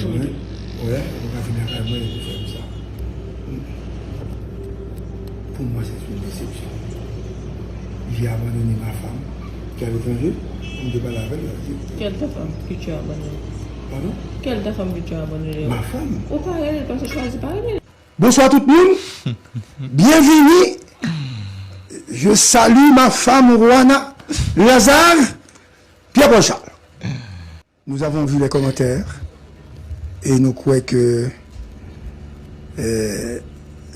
aujourd'hui. Ouais, on va venir à moi et faire ça. Pour moi, c'est une déception. J'ai abandonné ma femme, qui est à l'étranger, on ne peut pas la faire. Quelle ta femme que tu as abandonnée? Pardon? Quelle ta femme que tu as abandonnée? Ma femme. Ou pas elle, parce que je choisis pas elle. Bonsoir tout le monde. Bienvenue. Je salue ma femme Rwana Lazare Pierre Charles. Nous avons vu les commentaires et nous croyons que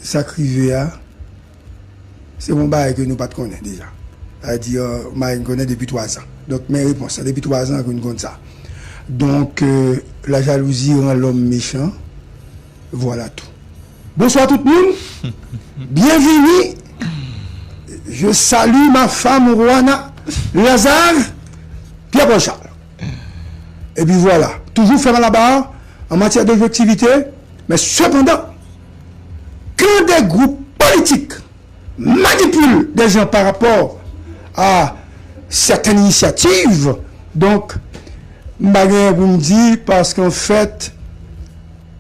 ça crivé, c'est mon bail que nous ne connaissons pas déjà. C'est-à-dire, je connais depuis 3 ans. Donc, mes réponses, depuis 3 ans que nous connaissons ça. Donc, la jalousie rend l'homme méchant. Voilà tout. Bonsoir tout le monde. Bienvenue. Je salue ma femme Rwana Lazare Pierre Charles. Et puis voilà, toujours ferme la barre en matière d'objectivité, mais cependant, quand des groupes politiques manipulent des gens par rapport à certaines initiatives, donc, je vous dis parce qu'en fait,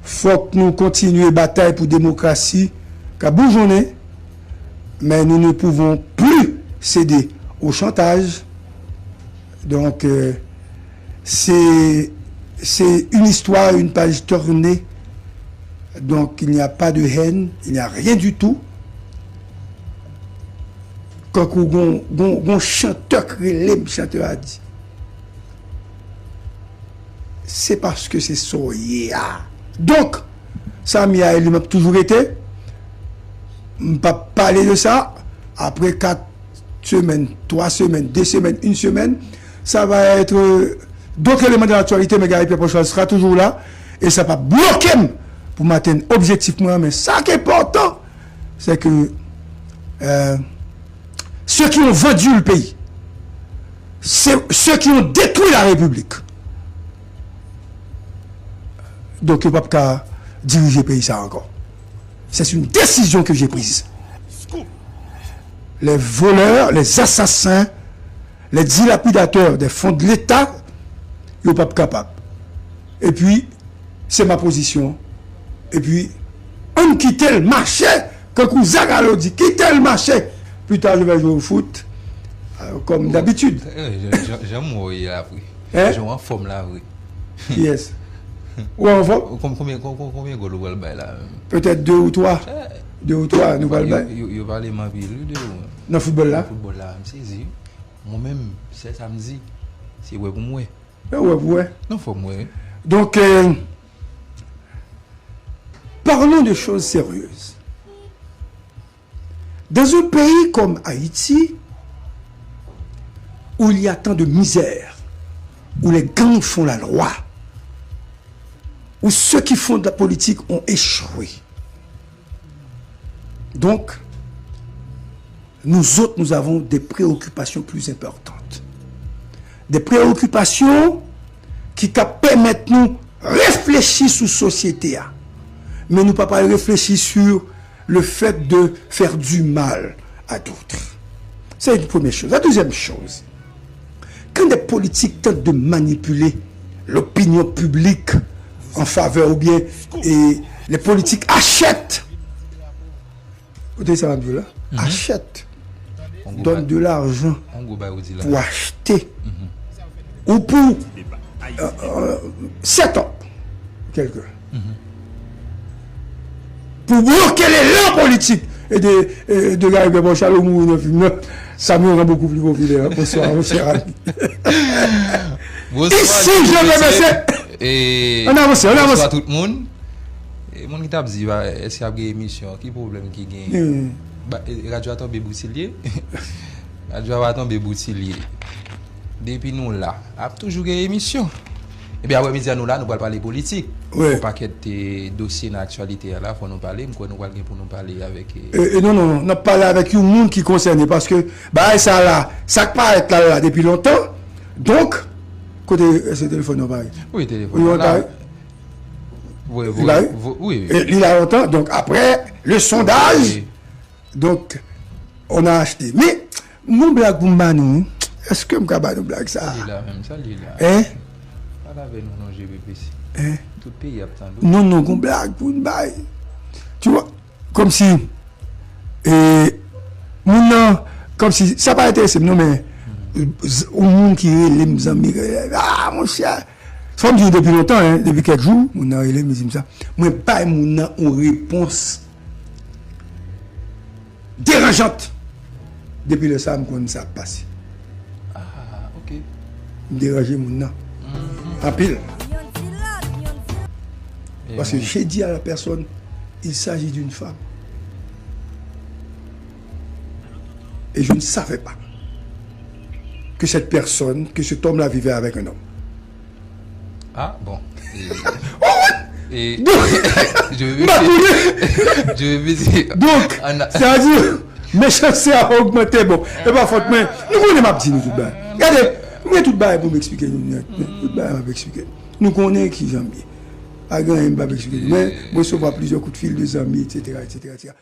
il faut que nous continuions la bataille pour la démocratie, qu'à bourgeonner, mais nous ne pouvons plus céder au chantage. Donc, c'est une histoire, une page tournée. Donc, il n'y a pas de haine, il n'y a rien du tout. Quand un chanteur a dit, c'est parce que c'est soya. Donc, ça m'a toujours été. Je ne vais pas parler de ça. Après 4 semaines, 3 semaines, 2 semaines, 1 semaine, ça va être d'autres éléments de l'actualité, mais Gary Pierre sera toujours là. Et ça va bloquer pour m'atteindre objectivement. Mais ça qui est important, c'est que ceux qui ont vendu le pays, ceux qui ont détruit la République, donc il ne peut pas diriger le pays ça encore. C'est une décision que j'ai prise. Les voleurs, les assassins, les dilapidateurs des fonds de l'État, ils ne sont pas capables. Et puis, c'est ma position. Et puis, on quitte le marché, quand Kouzagalo dit quitte le marché, plus tard je vais jouer au foot, comme d'habitude. J'aime moi, il a pris. J'ai en forme là, oui. Yes. Ou en forme? Combien de goals vous avez là? Peut-être 2 ou 3. 2 ou 3, nous allons faire. Vous parlez de ma ville, dans le football là? Dans le football là, je me suis dit, moi-même, c'est samedi, c'est ouais pour moi. Ouais. Non, faut moi. Donc, parlons de choses sérieuses. Dans un pays comme Haïti, où il y a tant de misère, où les gangs font la loi, où ceux qui font de la politique ont échoué. Donc, nous autres, nous avons des préoccupations plus importantes. Des préoccupations qui permettent nous réfléchir sur la société. Mais nous ne pouvons pas réfléchir sur le fait de faire du mal à d'autres. C'est une première chose. La deuxième chose, quand des politiques tentent de manipuler l'opinion publique en faveur ou bien et les politiques achètent, achètent, donnent de l'argent pour acheter ou pour 7 ans quelqu'un pour bloquer les langues politiques et de Gary Pierre Charles, ça me rend beaucoup plus populaire. Bonsoir, mon cher ami. Ici, je remercie. Et on avance. Bonsoir tout le monde. Et mon qui t'a dit, est-ce qu'il y a une émission? Qui problème qui gagne? Radio a tombé Boutillier. Radio a tombé Boutillier. Depuis nous là, a toujours une émission. Et bien, après, nous là, nous allons parler politique. Oui. Pour paquet de dossiers dans l'actualité, là, il faut nous parler. Nous allons pour nous parler avec. Non, on a parlé avec un monde qui concerne parce que ça là, ça paraît être là depuis longtemps. Donc, côté ce téléphone, on parle. Oui, téléphone. Oui. Il a longtemps. Donc, après, le sondage, oui. Donc, on a acheté. Mais, mon blague pour nous, est-ce que je peux nous blague ça? Ça, là, même ça, là. Hein? Pas avec nous, non, GBPC. Hein? Tout pays a attendu. Non, non, qu'on blague pour une baille. Tu vois, comme si. Comme si. Ça n'a pas intéressé, non, mais. Au monde qui est les amis. Ah, mon cher. Ça me dit depuis longtemps, hein, depuis quelques jours, mon a relé, me dit ça. Moi, pas mon a une réponse dérangeante. Depuis le samedi, qu'on ça passe. Ah, ok. Déranger mon a. En pile. Parce que j'ai dit à la personne, il s'agit d'une femme. Et je ne savais pas que cette personne, que cet homme-là vivait avec un homme. Ah, bon. Et Donc, je vais dire. donc, c'est-à-dire, mes chances à augmenter, bon, et pas faute, mais nous connaissons ma petite, nous tout bas. Regardez, moi tout bas pour m'expliquer, tout bas pour m'expliquer. Nous connaissons qui j'aime bien. Pas grand, il m'a expliqué. Mais moi, je reçois plusieurs coups de fil de amis, etc., etc., etc.